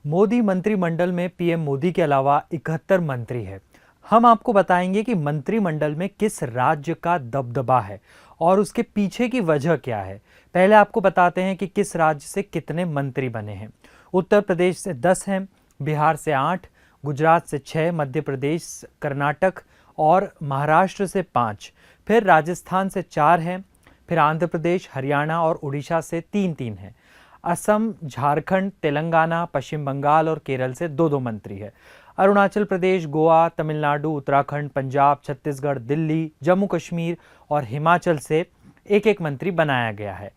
मोदी मंत्रिमंडल में पीएम मोदी के अलावा 71 मंत्री हैं। हम आपको बताएंगे कि मंत्रिमंडल में किस राज्य का दबदबा है और उसके पीछे की वजह क्या है। पहले आपको बताते हैं कि किस राज्य से कितने मंत्री बने हैं। उत्तर प्रदेश से 10 हैं, बिहार से 8, गुजरात से 6, मध्य प्रदेश, कर्नाटक और महाराष्ट्र से 5, फिर राजस्थान से 4 हैं, फिर आंध्र प्रदेश, हरियाणा और उड़ीसा से 3-3 हैं। असम, झारखंड, तेलंगाना, पश्चिम बंगाल और केरल से 2-2 मंत्री है। अरुणाचल प्रदेश, गोवा, तमिलनाडु, उत्तराखंड, पंजाब, छत्तीसगढ़, दिल्ली, जम्मू कश्मीर और हिमाचल से एक एक मंत्री बनाया गया है।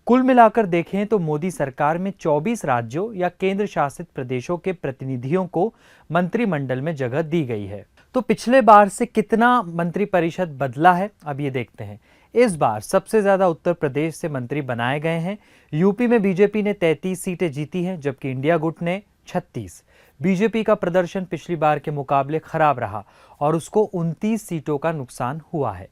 कुल मिलाकर देखें तो मोदी सरकार में 24 राज्यों या केंद्र शासित प्रदेशों के प्रतिनिधियों को मंत्रिमंडल में जगह दी गई है। तो पिछले बार से कितना मंत्रिपरिषद बदला है, अब ये देखते हैं। इस बार सबसे ज्यादा उत्तर प्रदेश से मंत्री बनाए गए हैं। यूपी में बीजेपी ने 33 सीटें जीती हैं, जबकि इंडिया गुट ने 36। बीजेपी का प्रदर्शन पिछली बार के मुकाबले खराब रहा और उसको 29 सीटों का नुकसान हुआ है।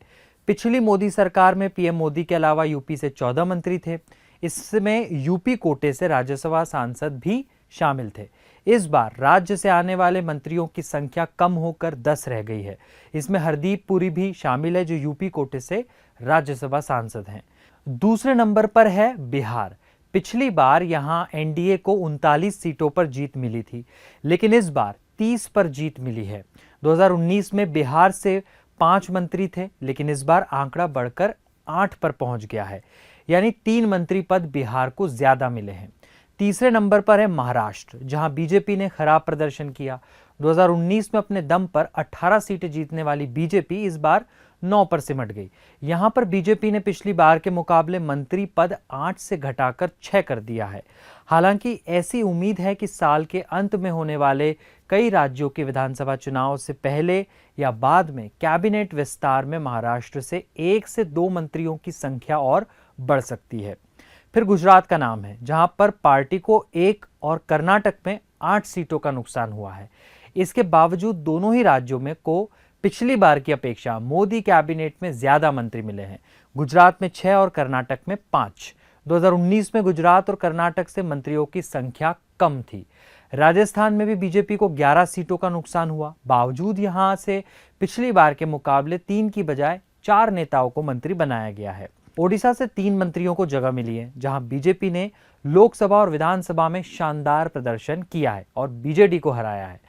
पिछली मोदी सरकार में पीएम मोदी के अलावा यूपी से 14 मंत्री थे। इसमें यूपी कोटे से राज्यसभा सांसद भी शामिल थे। इस बार राज्य से आने वाले मंत्रियों की संख्या कम होकर 10 रह गई है। इसमें हरदीप पुरी भी शामिल है, जो यूपी कोटे से राज्यसभा सांसद हैं। दूसरे नंबर पर है बिहार। पिछली बार यहां एनडीए को 39 सीटों पर जीत मिली थी, लेकिन इस बार 30 पर जीत मिली है। 2019 में बिहार से 5 मंत्री थे, लेकिन इस बार आंकड़ा बढ़कर 8 पर पहुंच गया है, यानी 3 मंत्री पद बिहार को ज्यादा मिले हैं। तीसरे नंबर पर है महाराष्ट्र, जहां बीजेपी ने खराब प्रदर्शन किया। 2019 में अपने दम पर 18 सीटें जीतने वाली बीजेपी इस बार 9 पर सिमट गई। यहां पर बीजेपी ने पिछली बार के मुकाबले मंत्री पद 8 से घटाकर 6 कर दिया है। हालांकि ऐसी उम्मीद है कि साल के अंत में होने वाले कई राज्यों के विधानसभा चुनाव से पहले या बाद में कैबिनेट विस्तार में महाराष्ट्र से 1 से 2 मंत्रियों की संख्या और बढ़ सकती है। फिर गुजरात का नाम है, जहां पर पार्टी को 1 और कर्नाटक में 8 सीटों का नुकसान हुआ है। इसके बावजूद दोनों ही राज्यों में को पिछली बार की अपेक्षा मोदी कैबिनेट में ज्यादा मंत्री मिले हैं। गुजरात में 6 और कर्नाटक में 5। 2019 में गुजरात और कर्नाटक से मंत्रियों की संख्या कम थी। राजस्थान में भी बीजेपी को 11 सीटों का नुकसान हुआ। बावजूद यहां से पिछली बार के मुकाबले 3 की बजाय 4 नेताओं को मंत्री बनाया गया है। ओडिशा से 3 मंत्रियों को जगह मिली है, जहां बीजेपी ने लोकसभा और विधानसभा में शानदार प्रदर्शन किया है और बीजेडी को हराया है।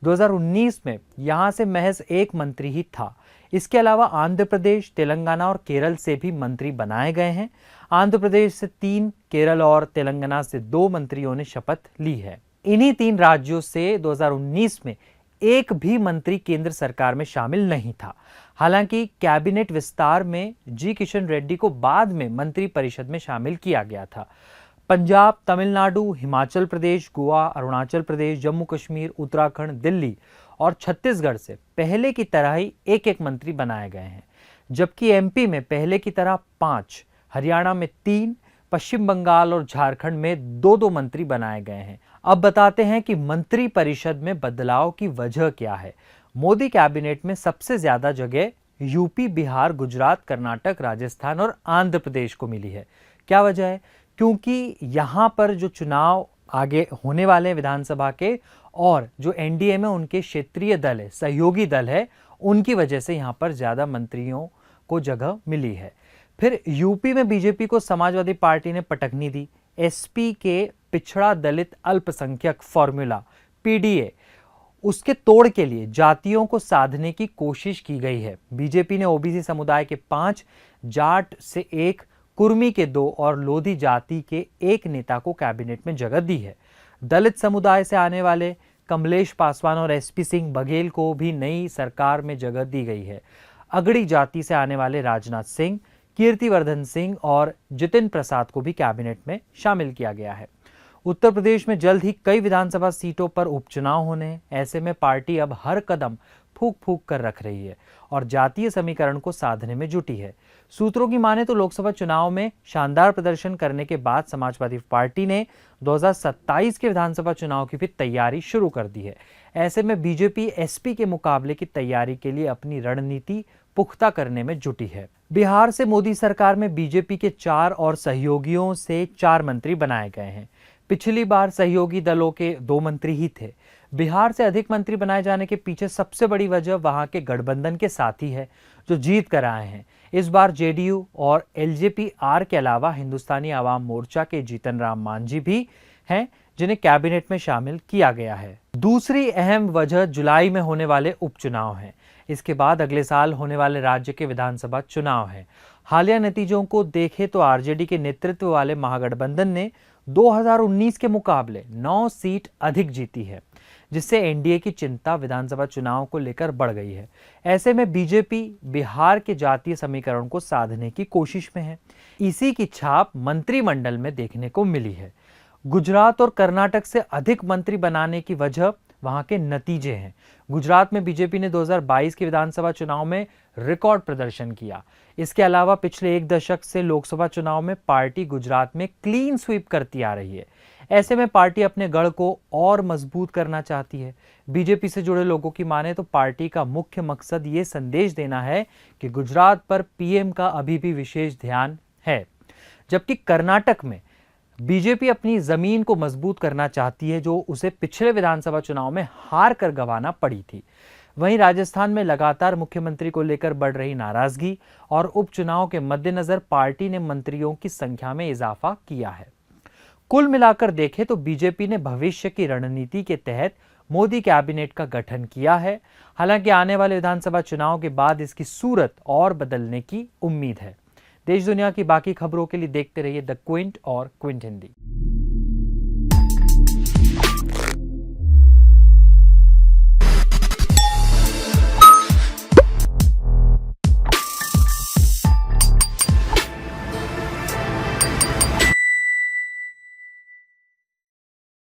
2019 में यहां से महज 1 मंत्री ही था। इसके अलावा आंध्र प्रदेश, तेलंगाना और केरल से भी मंत्री बनाए गए हैं। आंध्र प्रदेश से 3, केरल और तेलंगाना से 2 मंत्रियों ने शपथ ली है। इन्हीं 3 राज्यों से 2019 में एक भी मंत्री केंद्र सरकार में शामिल नहीं था। हालांकि कैबिनेट विस्तार में जी किशन रेड्डी को बाद में मंत्री परिषद में शामिल किया गया था। पंजाब, तमिलनाडु, हिमाचल प्रदेश, गोवा, अरुणाचल प्रदेश, जम्मू कश्मीर, उत्तराखंड, दिल्ली और छत्तीसगढ़ से पहले की तरह ही एक एक मंत्री बनाए गए हैं, जबकि एमपी में पहले की तरह 5, हरियाणा में 3, पश्चिम बंगाल और झारखंड में 2-2 मंत्री बनाए गए हैं। अब बताते हैं कि मंत्री परिषद में बदलाव की वजह क्या है। मोदी कैबिनेट में सबसे ज्यादा जगह यूपी, बिहार, गुजरात, कर्नाटक, राजस्थान और आंध्र प्रदेश को मिली है। क्या वजह है? क्योंकि यहां पर जो चुनाव आगे होने वाले विधानसभा के और जो एनडीए में उनके क्षेत्रीय दल है, सहयोगी दल है, उनकी वजह से यहां पर ज्यादा मंत्रियों को जगह मिली है। फिर यूपी में बीजेपी को समाजवादी पार्टी ने पटकनी दी। एसपी के पिछड़ा दलित अल्पसंख्यक फॉर्मूला पीडीए, उसके तोड़ के लिए जातियों को साधने की कोशिश की गई है। बीजेपी ने ओबीसी समुदाय के 5, जाट से 1, कुर्मी के 2 और लोधी जाति के 1 नेता को कैबिनेट में जगह दी है। दलित समुदाय से आने वाले कमलेश पासवान और एसपी सिंह बघेल को भी नई सरकार में जगह दी गई है। अगड़ी जाति से आने वाले राजनाथ सिंह, कीर्तिवर्धन सिंह और जितिन प्रसाद को भी कैबिनेट में शामिल किया गया है। उत्तर प्रदेश में जल्द ही कई विधानसभा सीटों पर उपचुनाव होने हैं। ऐसे में पार्टी अब हर कदम फूंक फूंक कर रख रही है और जातीय समीकरण को साधने में जुटी है। सूत्रों की माने तो लोकसभा चुनाव में शानदार प्रदर्शन करने के बाद समाजवादी पार्टी ने 2027 के विधानसभा चुनाव की भी तैयारी शुरू कर दी है। ऐसे में बीजेपी एसपी के मुकाबले की तैयारी के लिए अपनी रणनीति पुख्ता करने में जुटी है। बिहार से मोदी सरकार में बीजेपी के 4 और सहयोगियों से 4 मंत्री बनाए गए हैं। पिछली बार सहयोगी दलों के 2 मंत्री ही थे। बिहार से अधिक मंत्री बनाए जाने के पीछे सबसे बड़ी वजह वहां के गठबंधन के साथी है जो जीत कर आए हैं। इस बार जेडीयू और एलजेपी आर के अलावा हिंदुस्तानी आवाम मोर्चा के जीतन राम मांझी भी हैं जिन्हें कैबिनेट में शामिल किया गया है। दूसरी अहम वजह जुलाई में होने वाले उपचुनाव हैं। इसके बाद अगले साल होने वाले राज्य के विधानसभा चुनाव हैं। हालिया नतीजों को देखें तो आरजेडी के नेतृत्व वाले महागठबंधन ने 2019 के मुकाबले 9 सीट अधिक जीती है, जिससे एनडीए की चिंता विधानसभा चुनाव को लेकर बढ़ गई है। ऐसे में बीजेपी बिहार के जातीय समीकरण को साधने की कोशिश में है। इसी की छाप मंत्रिमंडल में देखने को मिली है। गुजरात और कर्नाटक से अधिक मंत्री बनाने की वजह वहां के नतीजे हैं। गुजरात में बीजेपी ने 2022 के विधानसभा चुनाव में रिकॉर्ड प्रदर्शन किया। इसके अलावा पिछले 1 दशक से लोकसभा चुनाव में पार्टी गुजरात में क्लीन स्वीप करती आ रही है। ऐसे में पार्टी अपने गढ़ को और मजबूत करना चाहती है। बीजेपी से जुड़े लोगों की माने तो पार्टी का मुख्य मकसद ये संदेश देना है कि गुजरात पर पीएम का अभी भी विशेष ध्यान है, जबकि कर्नाटक में बीजेपी अपनी जमीन को मजबूत करना चाहती है जो उसे पिछले विधानसभा चुनाव में हार कर गंवाना पड़ी थी। वहीं राजस्थान में लगातार मुख्यमंत्री को लेकर बढ़ रही नाराजगी और उपचुनाव के मद्देनजर पार्टी ने मंत्रियों की संख्या में इजाफा किया है। कुल मिलाकर देखें तो बीजेपी ने भविष्य की रणनीति के तहत मोदी कैबिनेट का गठन किया है। हालांकि आने वाले विधानसभा चुनाव के बाद इसकी सूरत और बदलने की उम्मीद है। देश दुनिया की बाकी खबरों के लिए देखते रहिए द क्विंट और क्विंट हिंदी।